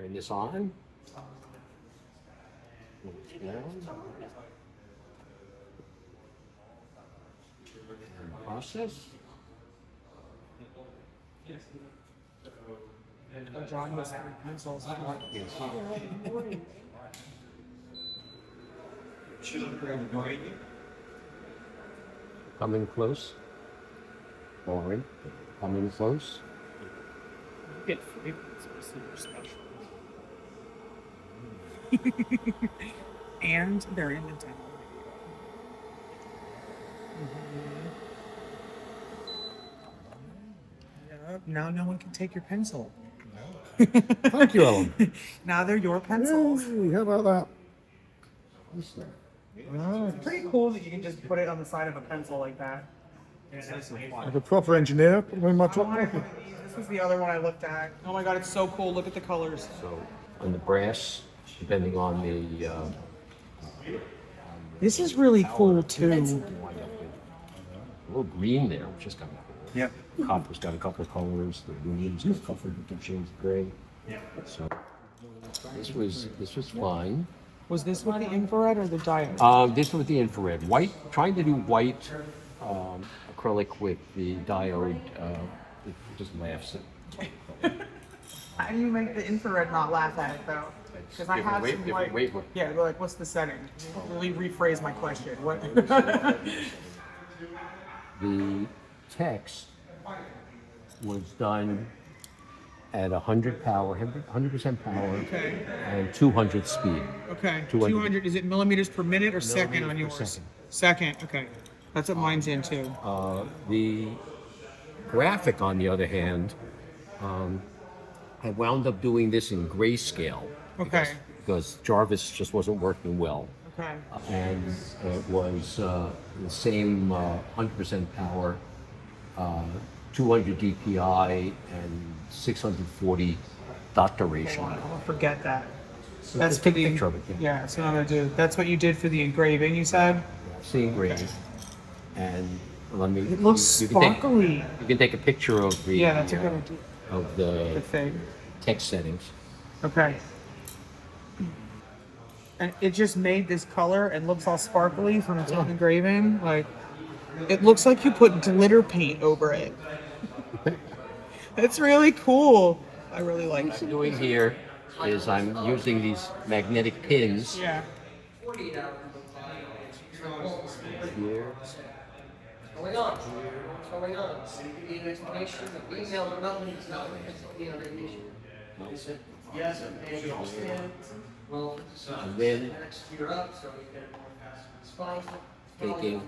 Turn this on. It's down. And process. Drawing with pencils. Yes. Come in close. Forward. Come in close. Get free. It's super special. And they're in the demo. Yep. Now no one can take your pencil. Thank you, Ellen. Now they're your pencils. Hey, how about that? It's pretty cool that you can just put it on the side of a pencil like that. Like a proper engineer, put them in my I top wanted pocket. one of these. This was the other one I looked at. Oh my god, it's so cool. Look at the colors. So on the brass, depending on the This is really cool you too. wind up with a little green there, which is kind of cool. Yep. Copper's got a couple of colors. The blue's got a couple of different shades of gray. Yeah. So this was fine. Was this with the infrared or the diode? This was the infrared. White, trying to do white acrylic with the diode, it just laughs at. How do you make the infrared not laugh at it though? Because I have some like, wavelength. yeah, they're like, what's the setting? Let me rephrase my question. What? The text was done at 100 power, 100% power, Okay. and 200 speed. Okay. 200. 200. Is it millimeters per minute or second on Millimeters per yours? second. Second. Okay. That's what mine's in too. The graphic, on the other hand, I wound up doing this in grayscale. Okay. Because Jarvis just wasn't working well. Okay. And it was the same 100% power, 200 DPI, and 640 dot duration. I'll forget that. So That's just take for a the picture of it. yeah. That's what I'm gonna do. That's what you did for the engraving. You said. See engraving. And let me. It looks you can take- sparkly. You can take a picture of the Yeah, that's a good idea. of The the thing. text settings. Okay. And it just made this color and looks all sparkly from its own engraving. Like, it looks like you put glitter paint over it. It's really cool. I really like What I'm it. doing here is I'm using these magnetic pins Yeah. here. Going on. What's going on? You need an explanation? Email or nothing? Yes, and you understand. Well, And then you're up, so you can. It's fine. taking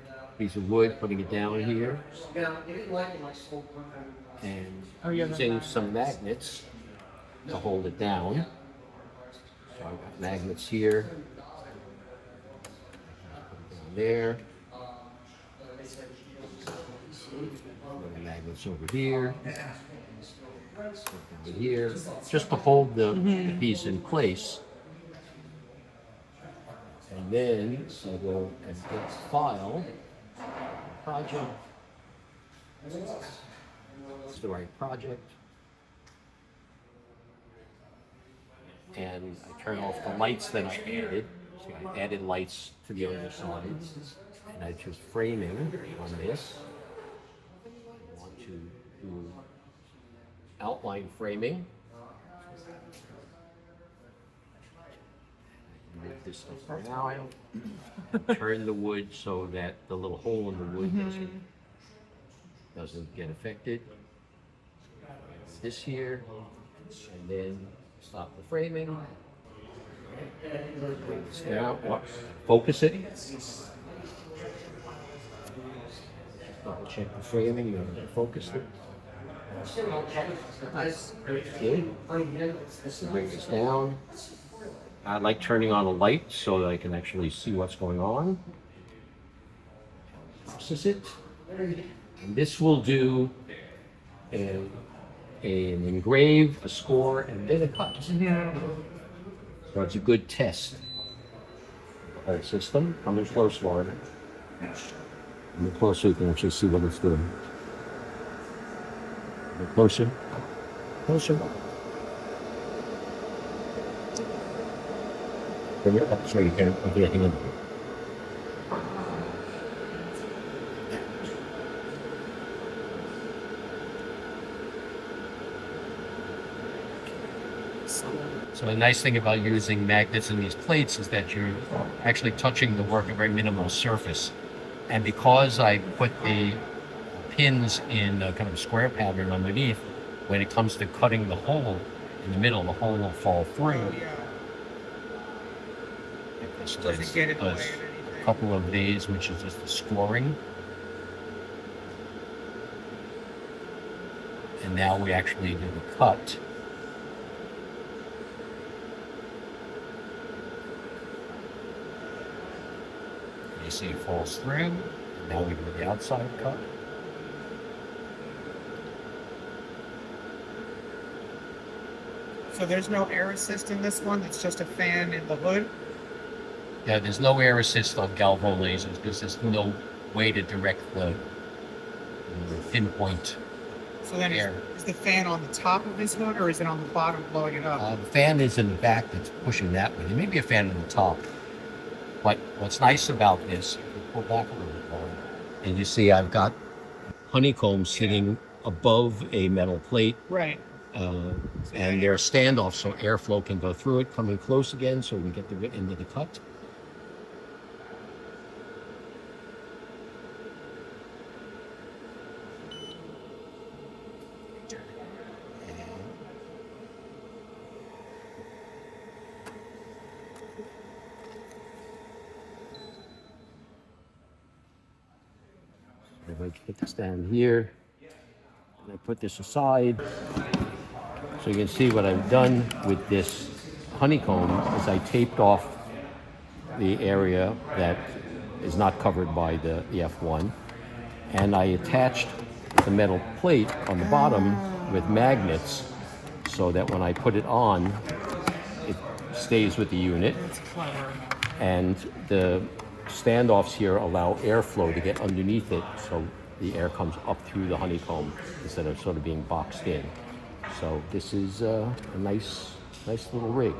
a piece of wood, putting it down here, Yeah, you didn't like my school. and Oh, yeah, using some magnets to hold it down. So I've got magnets here, down there, and magnets over here, over here, just to hold the piece in place. And then I go and get file, project. It's the right project. And I turn off the lights that I added. So I added lights to the other side. And I choose framing on this. I want to do outline framing. Move this stuff around. Turn the wood so that the little hole in the wood doesn't get affected. This here, and then stop the framing. Bring this down. Focus it. Double check the framing. You have focused it. Nice. Okay. Bring this down. I like turning on a light so that I can actually see what's going on. Process it. And this will do an engrave, a score, and then a cut. Yeah. So it's a good test of the whole system. Come in close, Lauren. Come in close so you can actually see what it's doing. Come in closer. Closer. So you can put your hand. So the nice thing about using magnets in these plates is that you're actually touching the work at a very minimal surface. And because I put the pins in a kind of square pattern underneath, when it comes to cutting the hole in the middle, the hole will fall through. Oh, yeah. This Doesn't get in the way a of anything. couple of days, which is just the scoring. And now we actually do the cut. You see it falls through. Now we do the outside cut. So there's no air assist in this one. It's just a fan in the hood. Yeah, there's no air assist on Galvo lasers because there's no way to direct the pinpoint. So then Air. is the fan on the top of this hood or is it on the bottom blowing it up? The fan is in the back that's pushing that way. There may be a fan on the top. But what's nice about this, if you pull back a little bit more, and you see I've got honeycomb sitting above a metal plate. Right. And they're standoffs so airflow can go through it, coming close again so we can get the into the cut. If I put this down here, and I put this aside, so you can see what I've done with this honeycomb is I taped off the area that is not covered by the F1, and I attached the metal plate on the bottom with magnets so that when I put it on, it stays with the unit. That's clever. And the standoffs here allow airflow to get underneath it so the air comes up through the honeycomb instead of sort of being boxed in. So this is a nice little rig.